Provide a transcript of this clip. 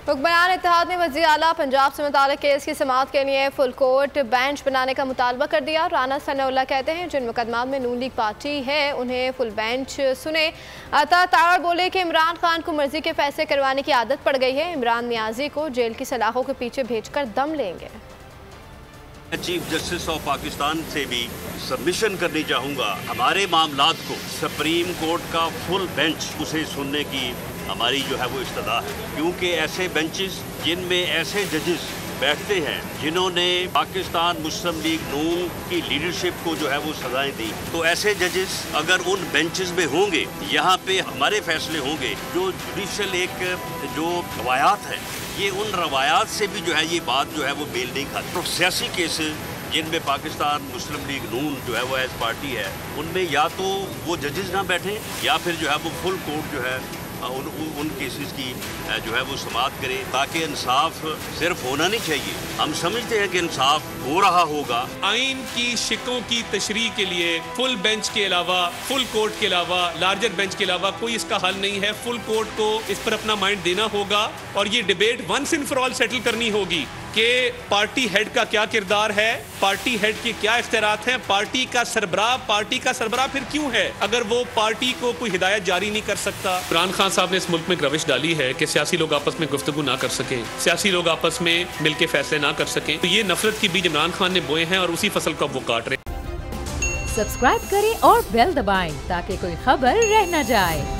हुक्मरान इत्तेहाद ने वज़ीर आला पंजाब से मुताल्लिक़ केस की समाअत के लिए फुल कोर्ट बेंच बनाने का मुतालबा कर दिया। राना सनाउल्लाह कहते हैं जिन मुकदमात में नून लीग पार्टी है उन्हें फुल बेंच सुने। अता ताड़ बोले कि इमरान खान को मर्जी के फैसले करवाने की आदत पड़ गई है। इमरान नियाजी को जेल की सलाखों के पीछे भेजकर दम लेंगे। चीफ जस्टिस ऑफ पाकिस्तान से भी सबमिशन करनी चाहूँगा, हमारे मामलात को सुप्रीम कोर्ट का फुल बेंच उसे सुनने की हमारी जो है वो इस्तदा है, क्योंकि ऐसे बेंचेस जिनमें ऐसे जजेस बैठते हैं जिन्होंने पाकिस्तान मुस्लिम लीग नून की लीडरशिप को जो है वो सजाएं दी, तो ऐसे जजेस अगर उन बेंचेस में होंगे, यहाँ पे हमारे फैसले होंगे, जो जुडिशल एक जो रवायात है ये उन रवायात से भी जो है ये बात जो है वो मेल नहीं खाती। तो सियासी केसेस जिनमें पाकिस्तान मुस्लिम लीग नून जो है वो एज पार्टी है, उनमें या तो वो जजेस ना बैठे या फिर जो है वो फुल कोर्ट जो है उन केसेस की जो है वो समाअत करे, ताकि इंसाफ सिर्फ होना नहीं चाहिए, हम समझते हैं कि इंसाफ हो रहा होगा। आइन की शिकों की तशरीह के लिए फुल बेंच के अलावा, फुल कोर्ट के अलावा, लार्जर बेंच के अलावा कोई इसका हल नहीं है। फुल कोर्ट को इस पर अपना माइंड देना होगा और ये debate once and for all settle करनी होगी कि पार्टी हेड का क्या किरदार है, पार्टी हेड के क्या इख्तियारात हैं, पार्टी का सरबराह फिर क्यों है अगर वो पार्टी को कोई हिदायत जारी नहीं कर सकता। इमरान खान साहब ने इस मुल्क में एक रविश डाली है कि सियासी लोग आपस में गुफ्तगू ना कर सकें, सियासी लोग आपस में मिलके फैसले ना कर सकें, तो ये नफरत की बीज इमरान खान ने बोए हैं और उसी फसल को अब वो काट रहे हैं। सब्सक्राइब करें और बेल दबाएं ताकि कोई खबर रह न जाए।